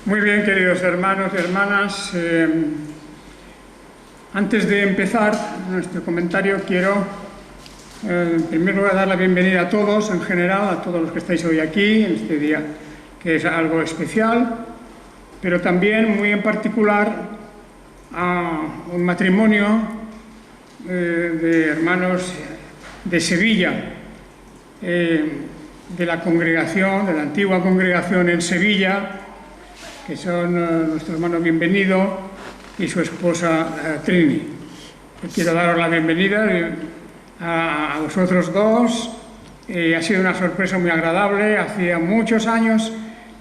Muy bien, queridos hermanos y hermanas, antes de empezar nuestro comentario quiero en primer lugar dar la bienvenida a todos en general, a todos los que estáis hoy aquí en este día que es algo especial, pero también muy en particular a un matrimonio de hermanos de Sevilla, de la congregación, de la antigua congregación en Sevilla, que son nuestro hermano Bienvenido y su esposa Trini. Quiero daros la bienvenida a vosotros dos. Ha sido una sorpresa muy agradable. Hacía muchos años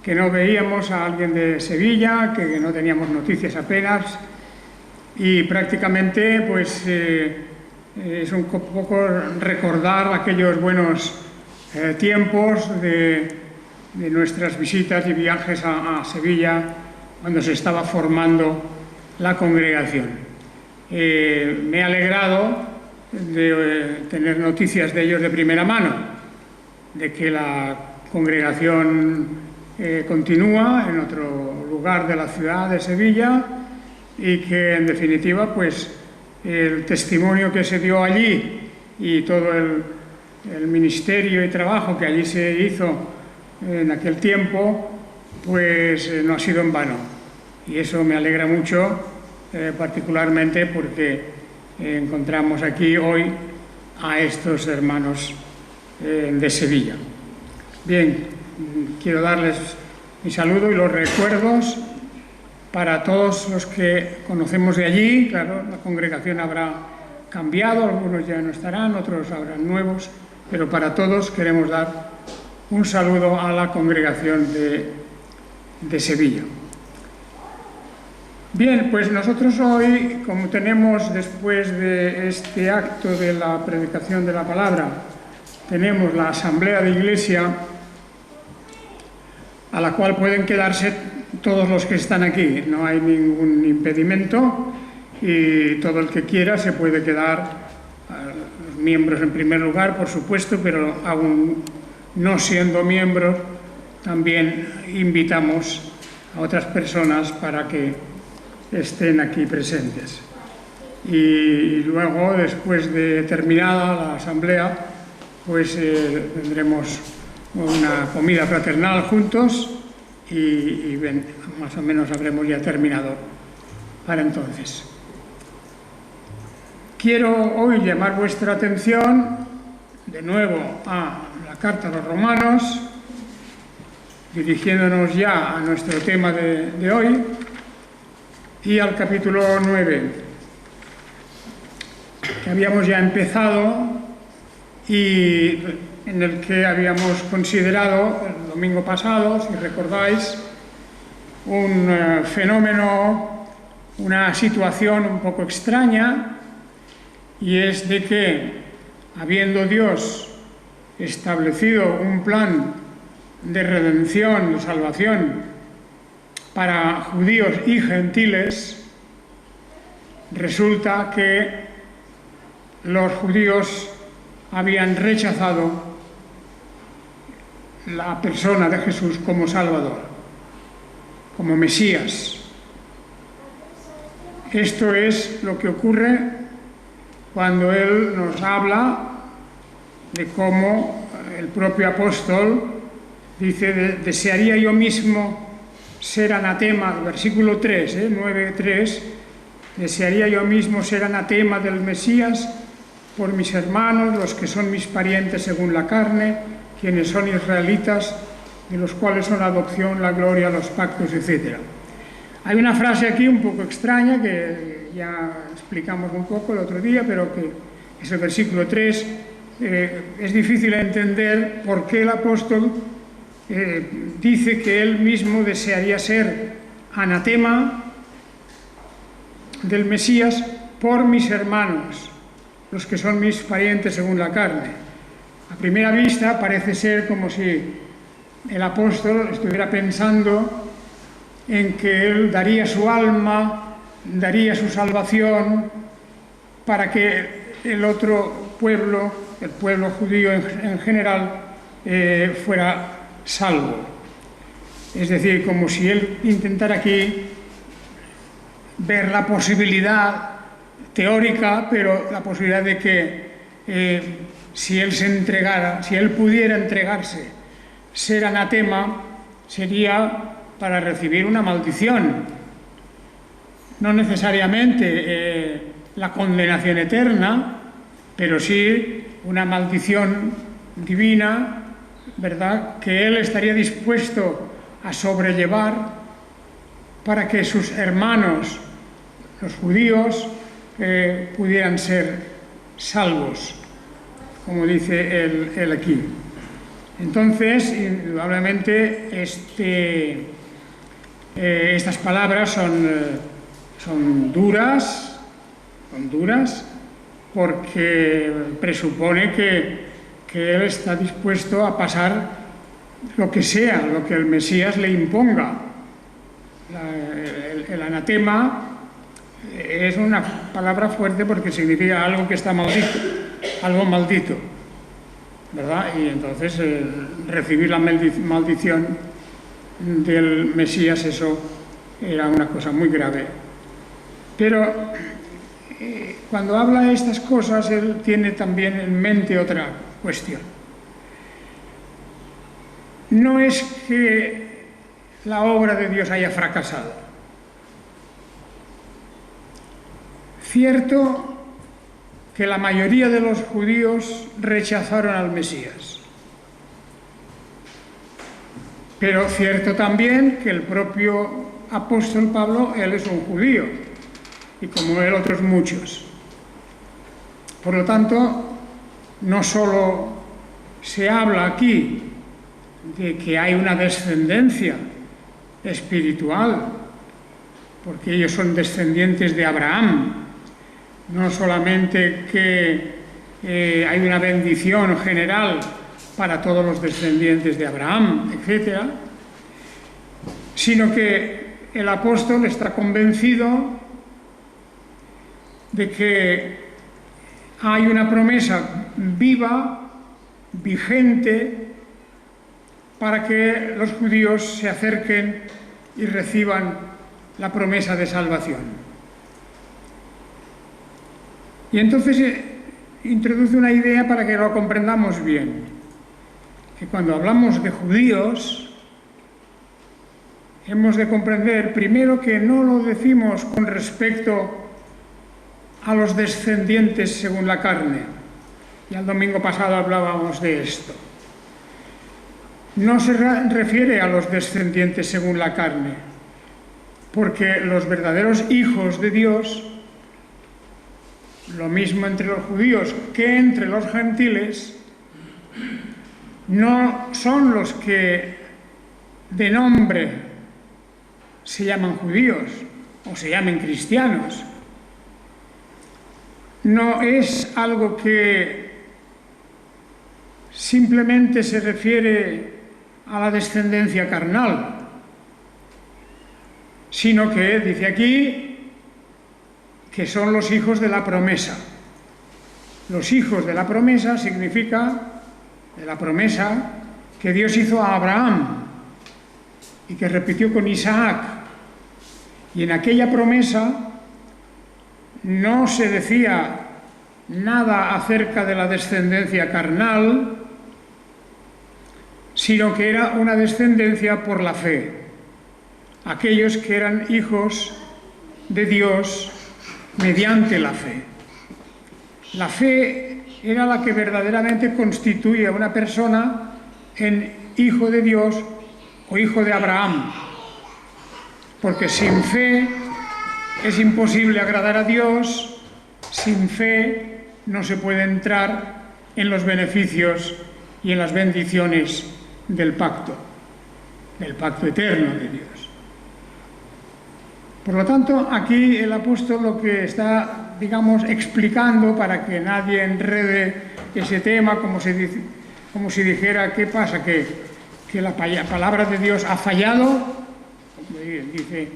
que no veíamos a alguien de Sevilla, que no teníamos noticias apenas, y prácticamente pues es un poco recordar aquellos buenos tiempos de nuestras visitas y viajes a Sevilla cuando se estaba formando la congregación. Me he alegrado de tener noticias de ellos de primera mano, de que la congregación continúa en otro lugar de la ciudad de Sevilla y que en definitiva pues el testimonio que se dio allí y todo el ministerio y trabajo que allí se hizo en aquel tiempo, pues no ha sido en vano. Y eso me alegra mucho, particularmente porque encontramos aquí hoy a estos hermanos de Sevilla. Bien, quiero darles mi saludo y los recuerdos para todos los que conocemos de allí. Claro, la congregación habrá cambiado, algunos ya no estarán, otros habrán nuevos, pero para todos queremos dar un saludo a la congregación de Sevilla. Bien, pues nosotros hoy, como tenemos después de este acto de la predicación de la palabra, tenemos la asamblea de iglesia a la cual pueden quedarse todos los que están aquí. No hay ningún impedimento y todo el que quiera se puede quedar, los miembros en primer lugar, por supuesto, pero aún no siendo miembros, también invitamos a otras personas para que estén aquí presentes. Y luego, después de terminada la asamblea, pues tendremos una comida fraternal juntos y más o menos habremos ya terminado para entonces. Quiero hoy llamar vuestra atención de nuevo a la carta a los romanos, dirigiéndonos ya a nuestro tema de hoy, y al capítulo 9, que habíamos ya empezado y en el que habíamos considerado el domingo pasado, si recordáis, un fenómeno, una situación un poco extraña, y es de que, habiendo Dios establecido un plan de redención, de salvación para judíos y gentiles, resulta que los judíos habían rechazado la persona de Jesús como Salvador, como Mesías. Esto es lo que ocurre cuando Él nos habla de cómo el propio apóstol dice: desearía yo mismo ser anatema, versículo 3, 9:3, desearía yo mismo ser anatema del Mesías por mis hermanos, los que son mis parientes según la carne, quienes son israelitas, de los cuales son la adopción, la gloria, los pactos, etc. Hay una frase aquí un poco extraña que ya explicamos un poco el otro día, pero que es el versículo 3. Es difícil entender por qué el apóstol dice que él mismo desearía ser anatema del Mesías por mis hermanos, los que son mis parientes según la carne. A primera vista parece ser como si el apóstol estuviera pensando en que él daría su alma, daría su salvación para que el otro pueblo, el pueblo judío en general, fuera salvo. Es decir, como si él intentara aquí ver la posibilidad teórica, pero la posibilidad de que si él se entregara, si él pudiera entregarse, ser anatema, sería para recibir una maldición. No necesariamente la condenación eterna, pero sí una maldición divina, ¿verdad?, que él estaría dispuesto a sobrellevar para que sus hermanos, los judíos, pudieran ser salvos, como dice él aquí. Entonces, indudablemente, estas palabras son duras, porque presupone que él está dispuesto a pasar lo que sea, lo que el Mesías le imponga. El anatema es una palabra fuerte porque significa algo que está maldito, algo maldito, ¿verdad? Y entonces recibir la maldición del Mesías, eso era una cosa muy grave. Pero cuando habla de estas cosas, él tiene también en mente otra cuestión. No es que la obra de Dios haya fracasado. Cierto que la mayoría de los judíos rechazaron al Mesías. Pero cierto también que el propio apóstol Pablo, él es un judío, y como él otros muchos. Por lo tanto, no solo se habla aquí de que hay una descendencia espiritual, porque ellos son descendientes de Abraham, no solamente que hay una bendición general para todos los descendientes de Abraham, etc., sino que el apóstol está convencido de que hay una promesa viva, vigente, para que los judíos se acerquen y reciban la promesa de salvación. Y entonces introduce una idea para que lo comprendamos bien, que cuando hablamos de judíos hemos de comprender primero que no lo decimos con respecto a los descendientes según la carne. Ya el domingo pasado hablábamos de esto. No se refiere a los descendientes según la carne, porque los verdaderos hijos de Dios, lo mismo entre los judíos que entre los gentiles, no son los que de nombre se llaman judíos o se llamen cristianos. No es algo que simplemente se refiere a la descendencia carnal, sino que dice aquí que son los hijos de la promesa. Los hijos de la promesa significa de la promesa que Dios hizo a Abraham y que repitió con Isaac. Y en aquella promesa no se decía nada acerca de la descendencia carnal, sino que era una descendencia por la fe. Aquellos que eran hijos de Dios mediante la fe. La fe era la que verdaderamente constituye a una persona en hijo de Dios o hijo de Abraham. Porque sin fe es imposible agradar a Dios, sin fe no se puede entrar en los beneficios y en las bendiciones del pacto eterno de Dios. Por lo tanto, aquí el apóstol lo que está, digamos, explicando para que nadie enrede ese tema como si dijera, ¿qué pasa? Que la palabra de Dios ha fallado, como dice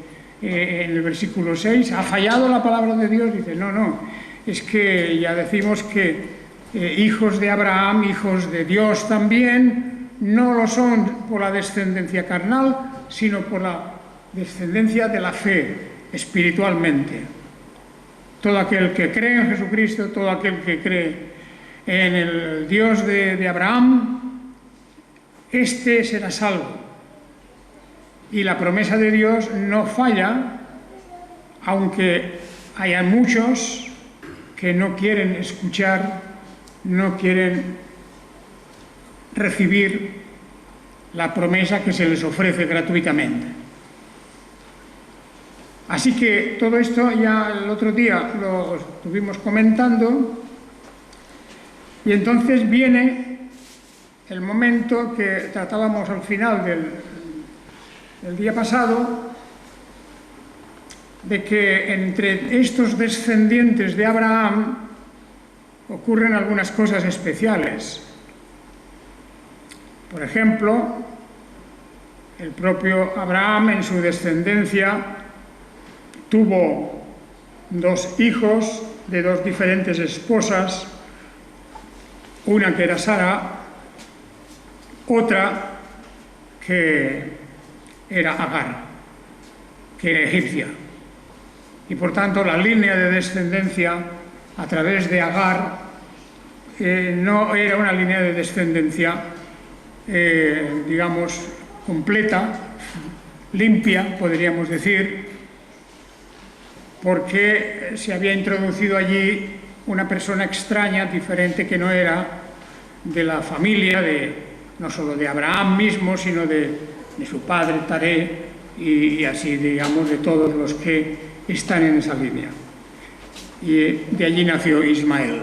en el versículo 6, ¿ha fallado la palabra de Dios? Dice, no, es que ya decimos que hijos de Abraham, hijos de Dios también, no lo son por la descendencia carnal, sino por la descendencia de la fe, espiritualmente. Todo aquel que cree en Jesucristo, todo aquel que cree en el Dios de Abraham, este será salvo. Y la promesa de Dios no falla, aunque haya muchos que no quieren escuchar, no quieren recibir la promesa que se les ofrece gratuitamente. Así que todo esto ya el otro día lo estuvimos comentando, y entonces viene el momento que tratábamos al final del día pasado, de que entre estos descendientes de Abraham ocurren algunas cosas especiales. Por ejemplo, el propio Abraham en su descendencia tuvo 2 hijos de 2 diferentes esposas, una que era Sara, otra que era Agar, que era egipcia. Y por tanto la línea de descendencia a través de Agar no era una línea de descendencia, digamos, completa, limpia, podríamos decir, porque se había introducido allí una persona extraña, diferente, que no era de la familia, no solo de Abraham mismo, sino de su padre Taré y así, digamos, de todos los que están en esa línea. Y de allí nació Ismael.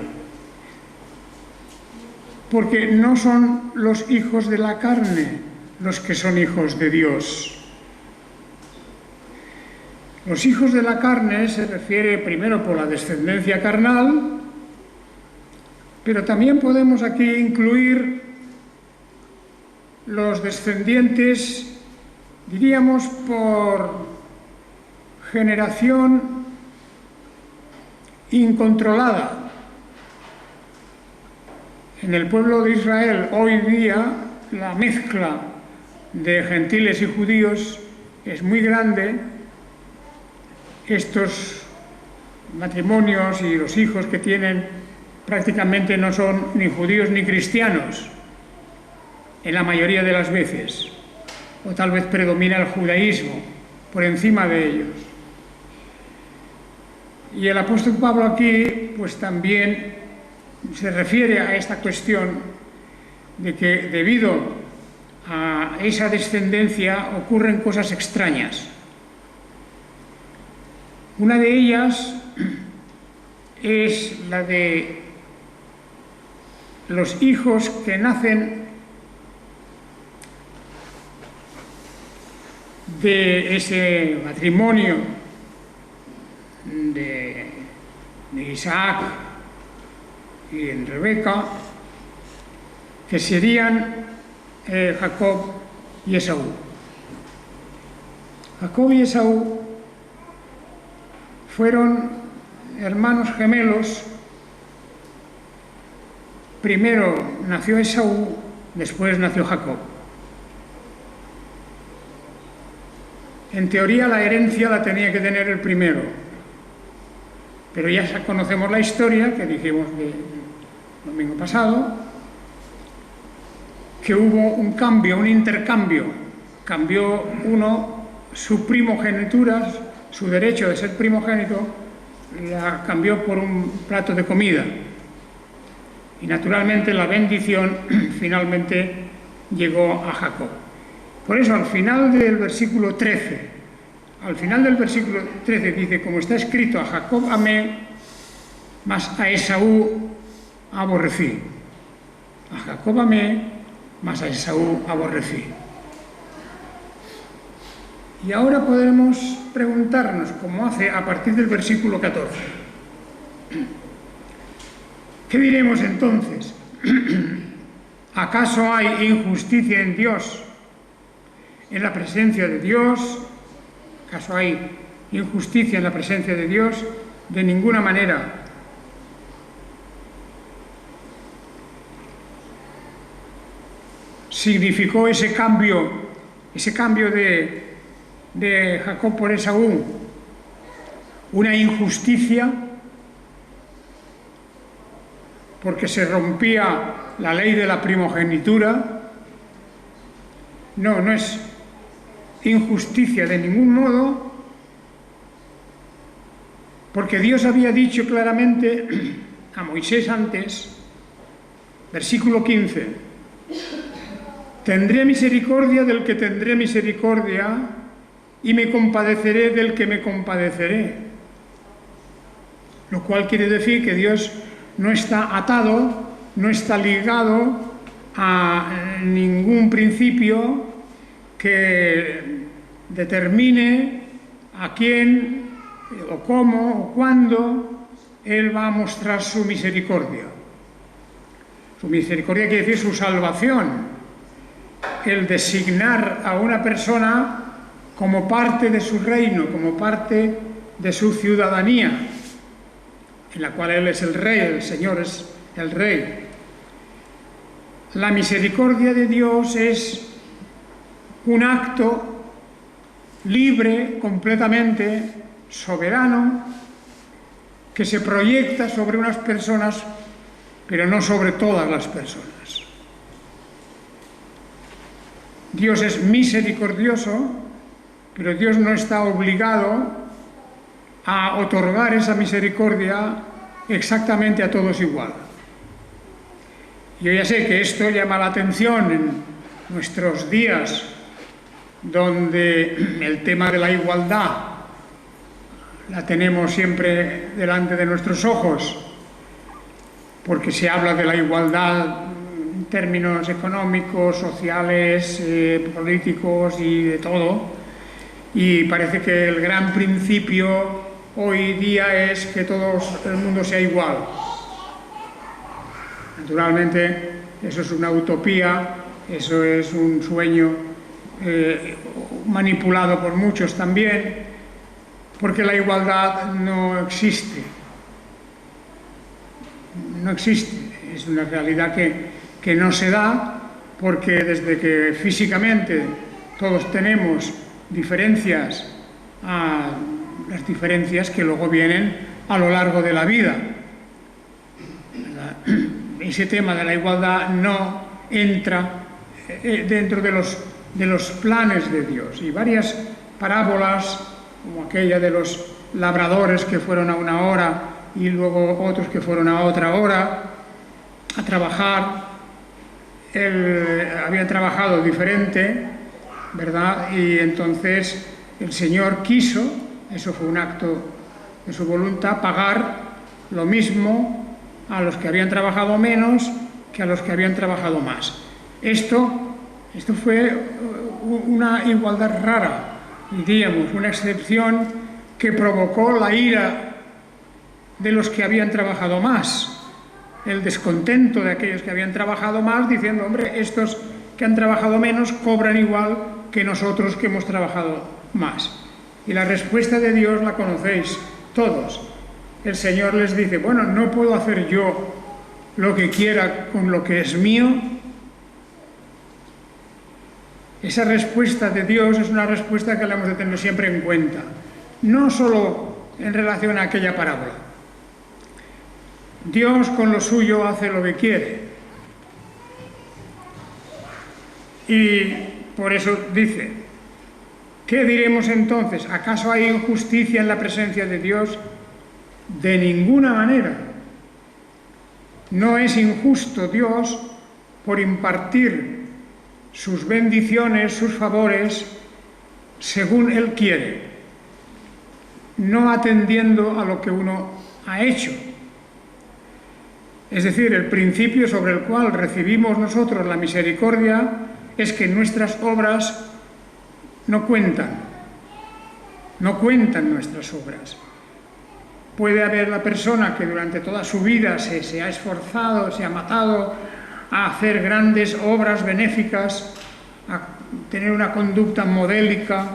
Porque no son los hijos de la carne los que son hijos de Dios. Los hijos de la carne se refiere primero por la descendencia carnal, pero también podemos aquí incluir los descendientes, diríamos, por generación incontrolada. En el pueblo de Israel hoy día la mezcla de gentiles y judíos es muy grande. Estos matrimonios y los hijos que tienen prácticamente no son ni judíos ni cristianos, en la mayoría de las veces, o tal vez predomina el judaísmo por encima de ellos. Y el apóstol Pablo aquí pues también se refiere a esta cuestión de que debido a esa descendencia ocurren cosas extrañas. Una de ellas es la de los hijos que nacen de ese matrimonio de Isaac y en Rebeca, que serían Jacob y Esaú. Jacob y Esaú fueron hermanos gemelos. Primero nació Esaú, después nació Jacob. En teoría la herencia la tenía que tener el primero, pero ya conocemos la historia que dijimos el domingo pasado, que hubo un cambio, un intercambio. Cambió uno su primogenitura, su derecho de ser primogénito, la cambió por un plato de comida. Y naturalmente la bendición finalmente llegó a Jacob. Por eso al final del versículo 13, dice, como está escrito, a Jacob amé, mas a Esaú aborrecí. A Jacob amé, mas a Esaú aborrecí. Y ahora podremos preguntarnos, como hace a partir del versículo 14, ¿qué diremos entonces? ¿Acaso hay injusticia en Dios? ¿En la presencia de Dios? ¿Acaso hay injusticia en la presencia de Dios? De ninguna manera. ¿Significó ese cambio ese cambio de Jacob por Esaú, una injusticia, porque se rompía la ley de la primogenitura. No es injusticia de ningún modo, porque Dios había dicho claramente a Moisés antes, versículo 15, tendré misericordia del que tendré misericordia y me compadeceré del que me compadeceré. Lo cual quiere decir que Dios no está atado, no está ligado a ningún principio que determine a quién o cómo o cuándo Él va a mostrar su misericordia. Su misericordia quiere decir su salvación, el designar a una persona como parte de su reino, como parte de su ciudadanía, en la cual Él es el Rey, el Señor es el Rey. La misericordia de Dios es un acto libre, completamente soberano, que se proyecta sobre unas personas, pero no sobre todas las personas. Dios es misericordioso, pero Dios no está obligado a otorgar esa misericordia exactamente a todos igual. Yo ya sé que esto llama la atención en nuestros días, donde el tema de la igualdad la tenemos siempre delante de nuestros ojos, porque se habla de la igualdad en términos económicos, sociales, políticos y de todo, y parece que el gran principio hoy día es que todo el mundo sea igual. Naturalmente, eso es una utopía, eso es un sueño manipulado por muchos también, porque la igualdad no existe. No existe, es una realidad que no se da, porque desde que físicamente todos tenemos diferencias, las diferencias que luego vienen a lo largo de la vida. Ese tema de la igualdad no entra dentro de los planes de Dios. Y varias parábolas, como aquella de los labradores que fueron a una hora y luego otros que fueron a otra hora a trabajar, habían trabajado diferente, ¿verdad? Y entonces el Señor quiso, eso fue un acto de su voluntad, pagar lo mismo a los que habían trabajado menos que a los que habían trabajado más. Esto fue una igualdad rara, diríamos, una excepción que provocó la ira de los que habían trabajado más, el descontento de aquellos que habían trabajado más, diciendo, hombre, estos que han trabajado menos cobran igual que nosotros que hemos trabajado más. Y la respuesta de Dios la conocéis todos. El Señor les dice, bueno, ¿no puedo hacer yo lo que quiera con lo que es mío? Esa respuesta de Dios es una respuesta que la hemos de tener siempre en cuenta, no solo en relación a aquella parábola. Dios con lo suyo hace lo que quiere. Y por eso dice, ¿qué diremos entonces? ¿Acaso hay injusticia en la presencia de Dios? De ninguna manera. No es injusto Dios por impartir sus bendiciones, sus favores, según Él quiere, no atendiendo a lo que uno ha hecho. Es decir, el principio sobre el cual recibimos nosotros la misericordia es que nuestras obras no cuentan nuestras obras. Puede haber la persona que durante toda su vida se ha esforzado, se ha matado a hacer grandes obras benéficas, a tener una conducta modélica,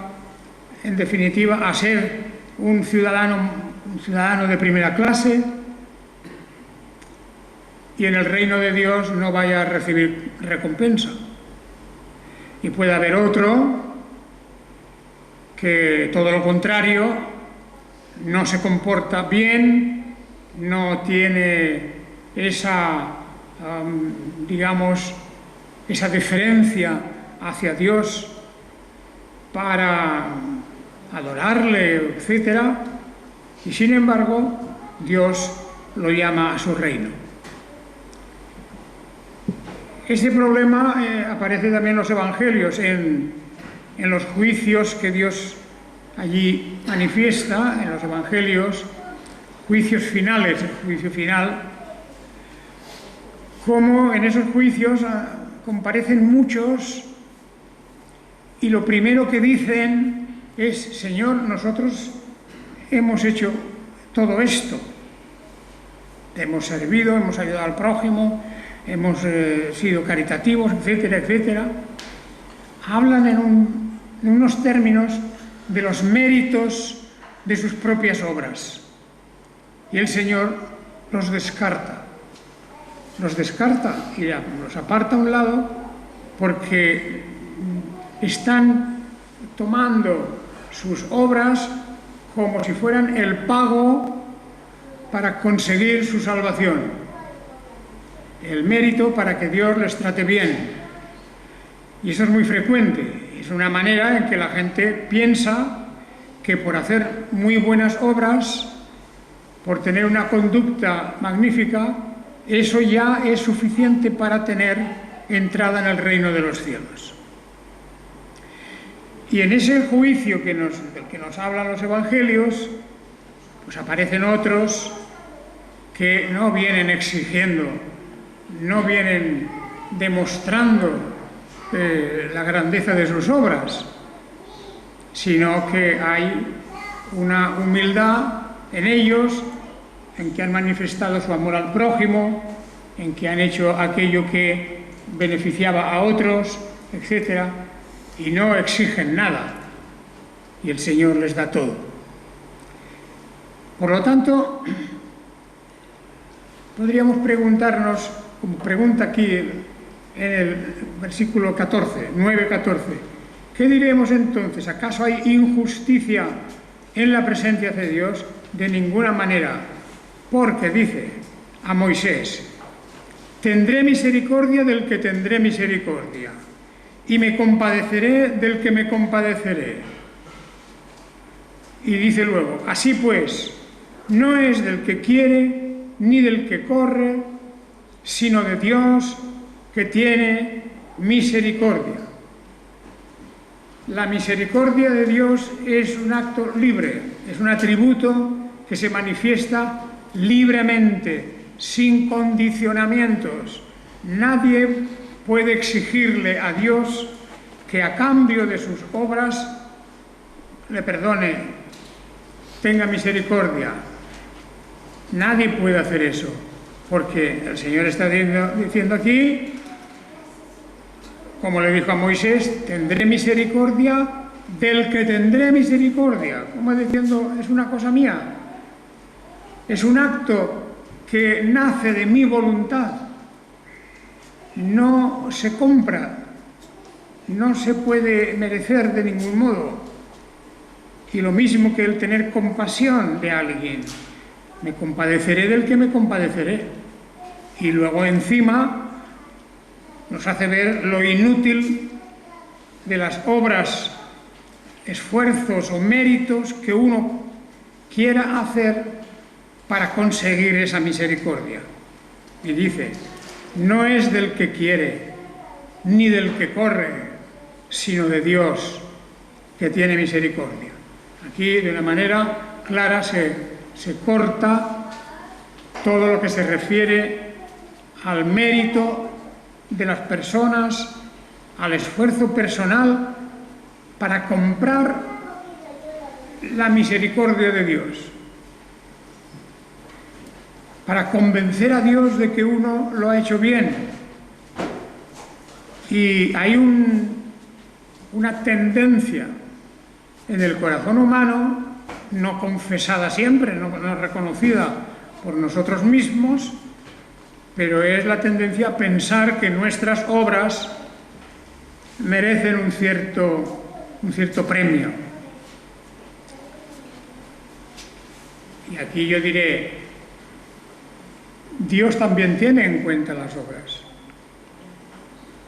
en definitiva, a ser un ciudadano de primera clase, y en el reino de Dios no vaya a recibir recompensa. Y puede haber otro que todo lo contrario, no se comporta bien, no tiene esa, digamos, esa deferencia hacia Dios para adorarle, etc. Y sin embargo, Dios lo llama a su reino. Este problema aparece también en los evangelios, en los juicios que Dios allí manifiesta, en los evangelios, juicios finales, el juicio final, como en esos juicios comparecen muchos y lo primero que dicen es: Señor, nosotros hemos hecho todo esto, te hemos servido, hemos ayudado al prójimo, hemos sido caritativos, etcétera, etcétera. Hablan en unos términos de los méritos de sus propias obras. Y el Señor los descarta y los aparta a un lado porque están tomando sus obras como si fueran el pago para conseguir su salvación, el mérito para que Dios les trate bien. Y eso es muy frecuente, es una manera en que la gente piensa que por hacer muy buenas obras, por tener una conducta magnífica, eso ya es suficiente para tener entrada en el reino de los cielos. Y en ese juicio del que nos hablan los evangelios, pues aparecen otros que no vienen exigiendo, no vienen demostrando la grandeza de sus obras, sino que hay una humildad en ellos, en que han manifestado su amor al prójimo, en que han hecho aquello que beneficiaba a otros, etc. Y no exigen nada, y el Señor les da todo. Por lo tanto, podríamos preguntarnos, como pregunta aquí en el versículo 14, 9:14, ¿qué diremos entonces? ¿Acaso hay injusticia en la presencia de Dios? De ninguna manera, porque dice a Moisés: tendré misericordia del que tendré misericordia, y me compadeceré del que me compadeceré. Y dice luego: así pues, no es del que quiere ni del que corre, sino de Dios, que tiene misericordia. La misericordia de Dios es un acto libre, es un atributo que se manifiesta libremente, sin condicionamientos. Nadie puede exigirle a Dios que a cambio de sus obras le perdone, tenga misericordia. Nadie puede hacer eso, porque el Señor está diciendo aquí, como le dijo a Moisés: tendré misericordia del que tendré misericordia. Como diciendo, es una cosa mía, es un acto que nace de mi voluntad, no se compra, no se puede merecer de ningún modo. Y lo mismo que el tener compasión de alguien: me compadeceré del que me compadeceré. Y luego encima nos hace ver lo inútil de las obras, esfuerzos o méritos que uno quiera hacer para conseguir esa misericordia. Y dice: no es del que quiere ni del que corre, sino de Dios, que tiene misericordia. Aquí, de una manera clara, se corta todo lo que se refiere al mérito de las personas, al esfuerzo personal para comprar la misericordia de Dios, para convencer a Dios de que uno lo ha hecho bien. Y hay una tendencia en el corazón humano, no confesada siempre, no reconocida por nosotros mismos, pero es la tendencia a pensar que nuestras obras merecen un cierto premio, Y aquí yo diré, Dios también tiene en cuenta las obras.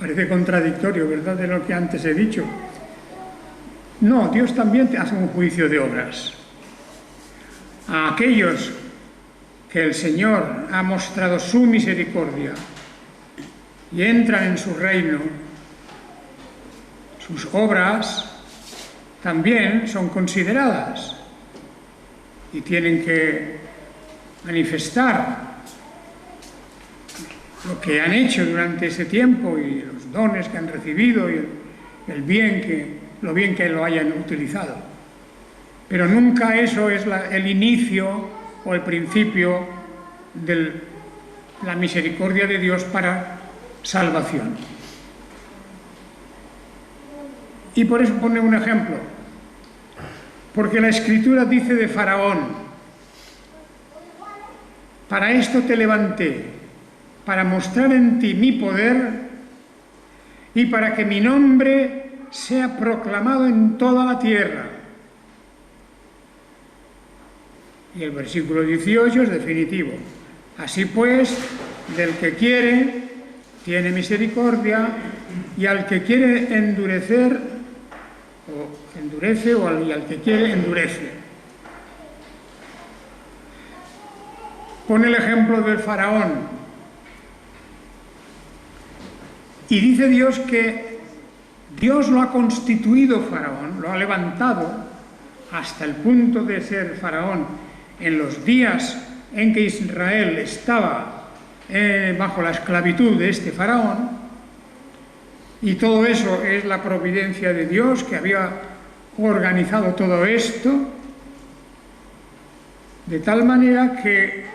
Parece contradictorio, ¿verdad?, de lo que antes he dicho. No, Dios también hace un juicio de obras. A aquellos que el Señor ha mostrado su misericordia y entran en su reino, sus obras también son consideradas y tienen que manifestar lo que han hecho durante ese tiempo y los dones que han recibido y lo bien que lo hayan utilizado. Pero nunca eso es el inicio o el principio de la misericordia de Dios para salvación. Y por eso pone un ejemplo, porque la Escritura dice de Faraón: para esto te levanté, para mostrar en ti mi poder y para que mi nombre sea proclamado en toda la tierra. Y el versículo 18 es definitivo. Así pues, del que quiere, tiene misericordia, y al que quiere endurecer, o endurece, y al que quiere, endurece. Pone el ejemplo del faraón. Y dice Dios que Dios lo ha constituido faraón, lo ha levantado hasta el punto de ser faraón en los días en que Israel estaba bajo la esclavitud de este faraón, y todo eso es la providencia de Dios que había organizado todo esto, de tal manera que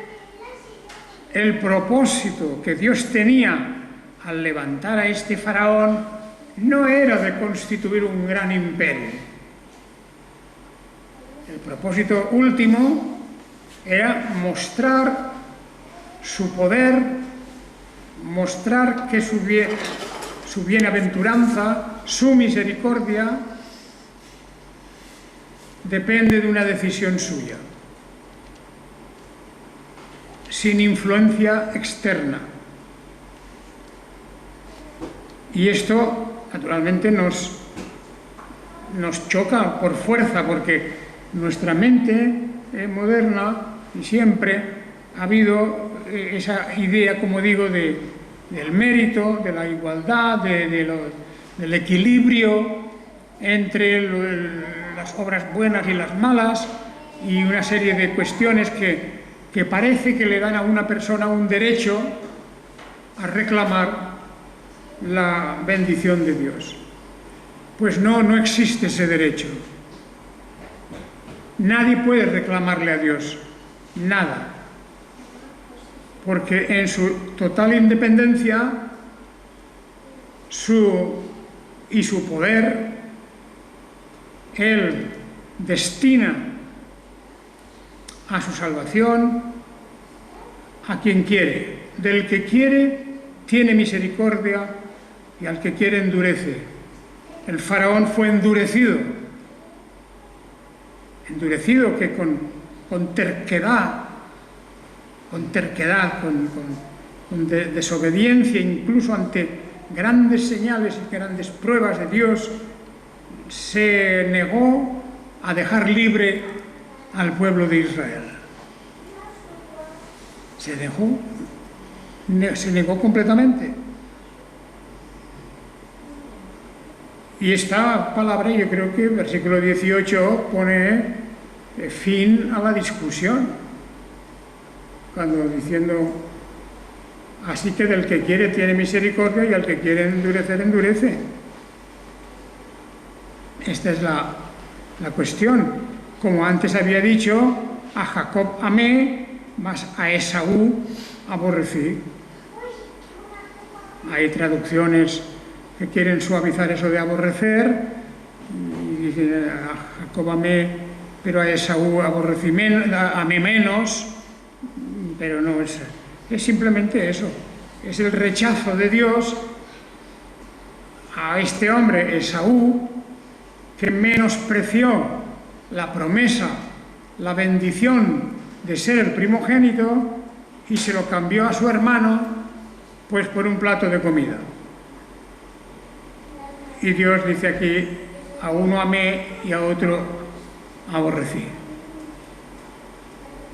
el propósito que Dios tenía al levantar a este faraón no era de constituir un gran imperio. El propósito último era mostrar su poder, mostrar que su bienaventuranza, su misericordia, depende de una decisión suya, sin influencia externa. Y esto, naturalmente, nos choca por fuerza, porque nuestra mente moderna y siempre ha habido esa idea, como digo, del mérito, de la igualdad, del equilibrio entre las obras buenas y las malas, y una serie de cuestiones que parece que le dan a una persona un derecho a reclamar la bendición de Dios. Pues no existe ese derecho. Nadie puede reclamarle a Dios nada, porque en su total independencia y su poder, Él destina a su salvación a quien quiere. Del que quiere tiene misericordia, y al que quiere endurece. El faraón fue endurecido que con terquedad, con desobediencia, incluso ante grandes señales y grandes pruebas de Dios, se negó a dejar libre al pueblo de Israel. Se negó completamente. Y esta palabra, yo creo que el versículo 18 pone fin a la discusión, cuando diciendo: así que del que quiere tiene misericordia, y al que quiere endurecer, endurece. Esta es la cuestión. Como antes había dicho, a Jacob amé, mas a Esaú aborrecí. Hay traducciones que quieren suavizar eso de aborrecer, y dicen: a Jacob amé, pero a Esaú amé menos. Pero no, es simplemente eso. Es el rechazo de Dios a este hombre, Esaú, que menospreció la promesa, la bendición de ser el primogénito y se lo cambió a su hermano, pues por un plato de comida. Y Dios dice aquí, a uno amé y a otro aborrecí.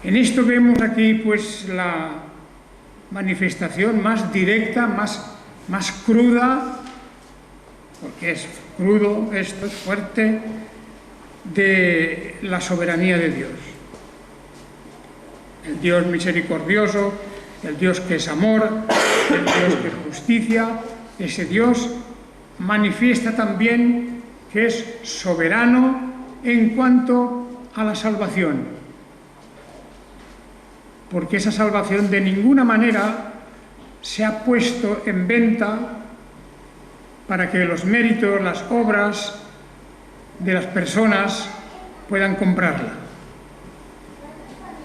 En esto vemos aquí pues la manifestación más directa, más cruda, porque es crudo, esto es fuerte, de la soberanía de Dios. El Dios misericordioso, el Dios que es amor, el Dios que es justicia, ese Dios manifiesta también que es soberano en cuanto a la salvación, porque esa salvación de ninguna manera se ha puesto en venta para que los méritos, las obras de las personas puedan comprarla.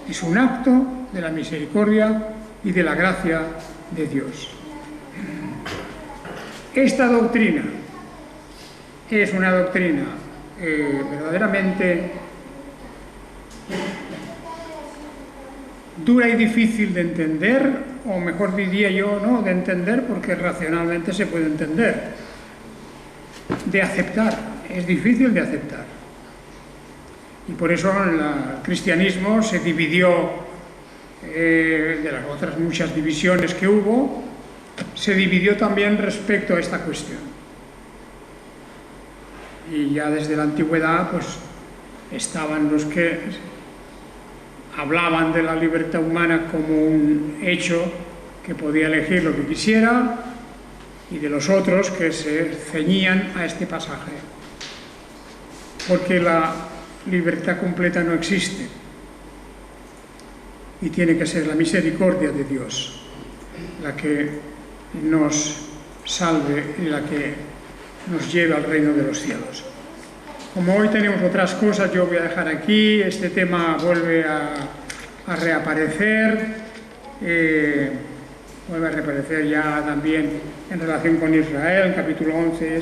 Es un acto de la misericordia y de la gracia de Dios. Esta doctrina es una doctrina verdaderamente dura y difícil de entender, o mejor diría yo, no de entender, porque racionalmente se puede entender, de aceptar, es difícil de aceptar. Y por eso el cristianismo se dividió, de las otras muchas divisiones que hubo, se dividió también respecto a esta cuestión. Y ya desde la antigüedad pues estaban los que hablaban de la libertad humana como un hecho que podía elegir lo que quisiera, y de los otros que se ceñían a este pasaje, porque la libertad completa no existe y tiene que ser la misericordia de Dios la que nos salve y la que nos lleve al reino de los cielos. Como hoy tenemos otras cosas, yo voy a dejar aquí, este tema vuelve a reaparecer, vuelve a reaparecer ya también en relación con Israel, capítulo 11,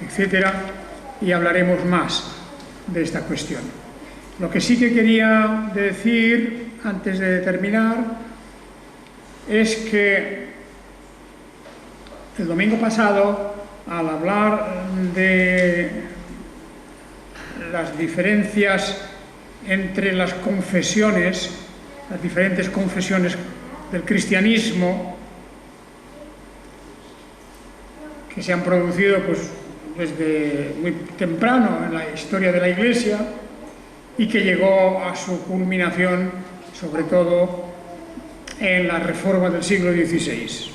etcétera, y hablaremos más de esta cuestión. Lo que sí que quería decir, antes de terminar, es que el domingo pasado, al hablar de las diferencias entre las confesiones, las diferentes confesiones del cristianismo que se han producido pues, desde muy temprano en la historia de la Iglesia y que llegó a su culminación sobre todo en la Reforma del siglo XVI,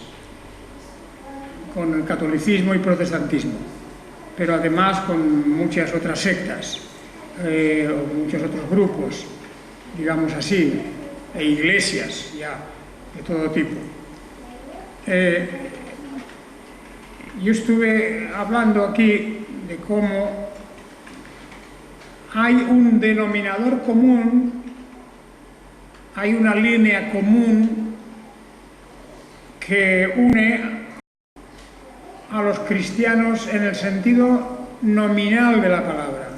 con el catolicismo y protestantismo, pero además con muchas otras sectas, o muchos otros grupos, digamos así, e iglesias ya de todo tipo. Yo estuve hablando aquí de cómo hay un denominador común, hay una línea común que une a los cristianos en el sentido nominal de la palabra.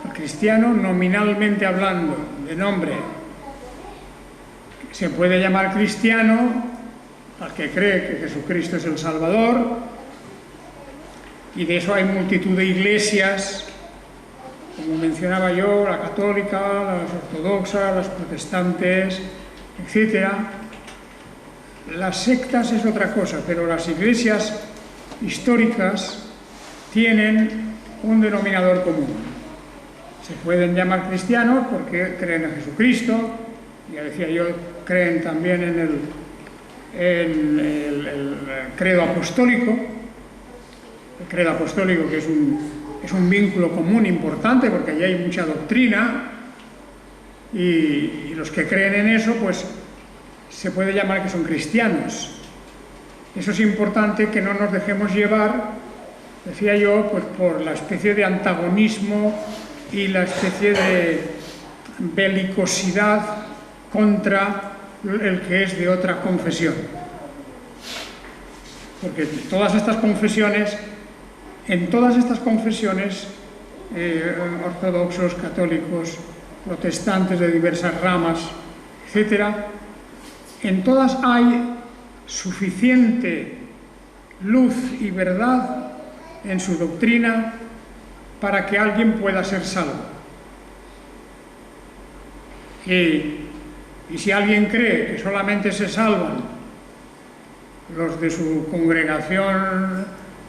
El cristiano, nominalmente hablando, de nombre, se puede llamar cristiano al que cree que Jesucristo es el Salvador, y de eso hay multitud de iglesias, como mencionaba yo, la católica, las ortodoxas, las protestantes, etcétera. Las sectas es otra cosa, pero las iglesias históricas tienen un denominador común. Se pueden llamar cristianos porque creen en Jesucristo, ya decía yo, creen también en el credo apostólico. El credo apostólico, que es un vínculo común importante, porque allí hay mucha doctrina, y los que creen en eso, pues se puede llamar que son cristianos. Eso es importante, que no nos dejemos llevar, decía yo, pues por la especie de antagonismo y la especie de belicosidad contra el que es de otra confesión. Porque todas estas confesiones, en todas estas confesiones, ortodoxos, católicos, protestantes de diversas ramas, etc., en todas hay suficiente luz y verdad en su doctrina para que alguien pueda ser salvo. Y si alguien cree que solamente se salvan los de su congregación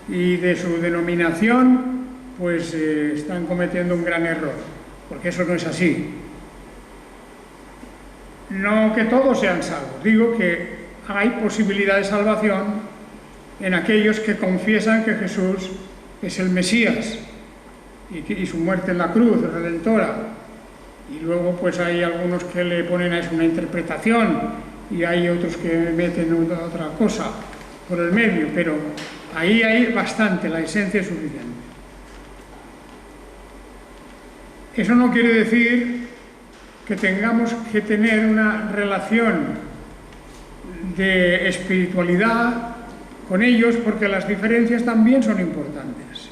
y de su denominación, pues están cometiendo un gran error, porque eso no es así. No que todos sean salvos, digo que hay posibilidad de salvación en aquellos que confiesan que Jesús es el Mesías y su muerte en la cruz, redentora. Y luego pues hay algunos que le ponen a eso una interpretación y hay otros que meten otra cosa por el medio, pero ahí hay bastante, la esencia es suficiente. Eso no quiere decir que tengamos que tener una relación de espiritualidad con ellos, porque las diferencias también son importantes.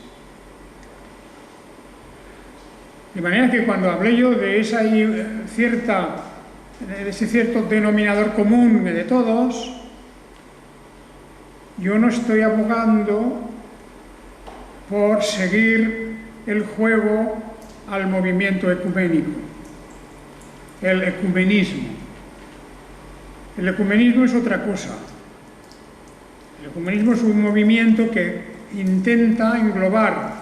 De manera que cuando hablé yo de ese cierto denominador común de todos, yo no estoy abogando por seguir el juego al movimiento ecuménico, el ecumenismo. El ecumenismo es otra cosa. El ecumenismo es un movimiento que intenta englobar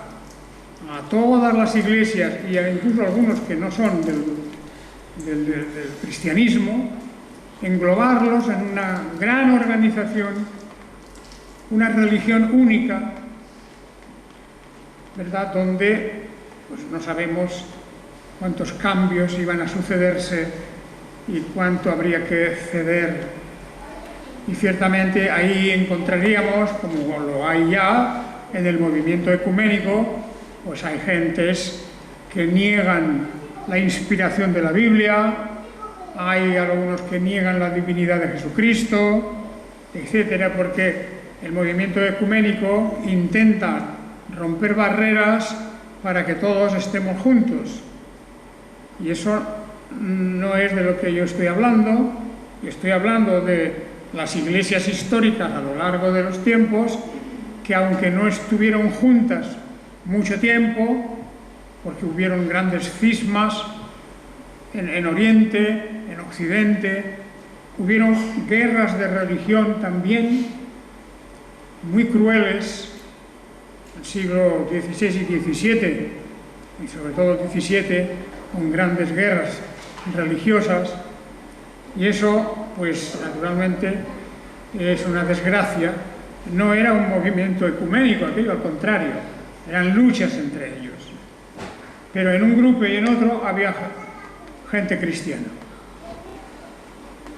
a todas las iglesias, y incluso algunos que no son del cristianismo, englobarlos en una gran organización, una religión única, ¿verdad?, donde pues, no sabemos cuántos cambios iban a sucederse y cuánto habría que ceder. Y ciertamente ahí encontraríamos, como lo hay ya en el movimiento ecuménico, pues hay gentes que niegan la inspiración de la Biblia, hay algunos que niegan la divinidad de Jesucristo, etcétera, porque el movimiento ecuménico intenta romper barreras para que todos estemos juntos. Y eso no es de lo que yo estoy hablando. Yo estoy hablando de las iglesias históricas a lo largo de los tiempos, que aunque no estuvieron juntas mucho tiempo, porque hubieron grandes cismas en Oriente, en Occidente, hubieron guerras de religión también muy crueles, en el siglo XVI y XVII, y sobre todo el XVII, con grandes guerras religiosas, y eso, pues naturalmente, es una desgracia. No era un movimiento ecuménico, aquello al contrario, eran luchas entre ellos. Pero en un grupo y en otro había gente cristiana.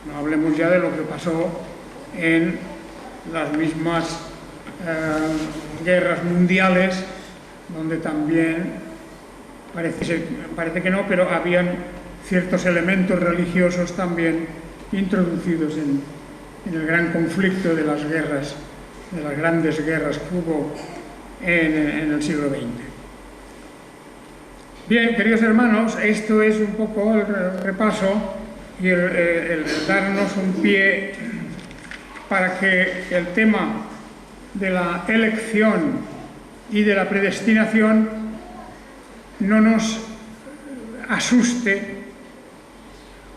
No hablemos ya de lo que pasó en las mismas guerras mundiales, donde también, parece que no, pero habían ciertos elementos religiosos también introducidos en el gran conflicto de las guerras, de las grandes guerras que hubo en el siglo XX. Bien, queridos hermanos, esto es un poco el repaso y el darnos un pie para que el tema de la elección y de la predestinación no nos asuste,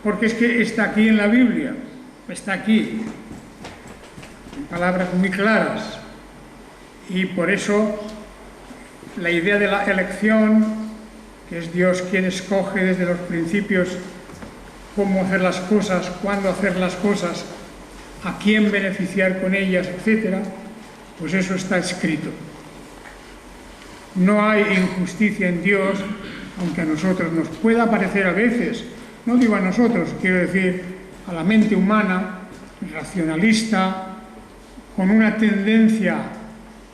porque es que está aquí en la Biblia, está aquí, en palabras muy claras, y por eso la idea de la elección, que es Dios quien escoge desde los principios cómo hacer las cosas, cuándo hacer las cosas, a quién beneficiar con ellas, etc., pues eso está escrito. No hay injusticia en Dios, aunque a nosotros nos pueda parecer a veces, no digo a nosotros, quiero decir a la mente humana, racionalista, con una tendencia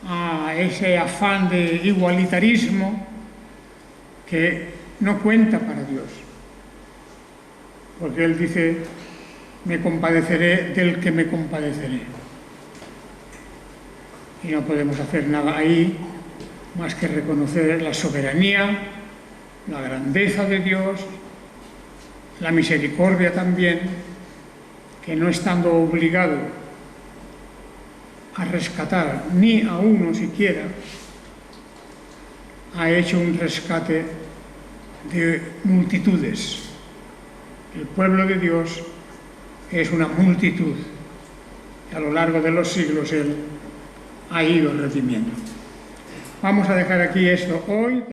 a ese afán de igualitarismo que no cuenta para Dios. Porque Él dice, me compadeceré del que me compadeceré. Y no podemos hacer nada ahí más que reconocer la soberanía, la grandeza de Dios la misericordia también, que no estando obligado a rescatar ni a uno siquiera, ha hecho un rescate de multitudes. El pueblo de Dios es una multitud que a lo largo de los siglos Él ha ido redimiendo. Vamos a dejar aquí esto hoy.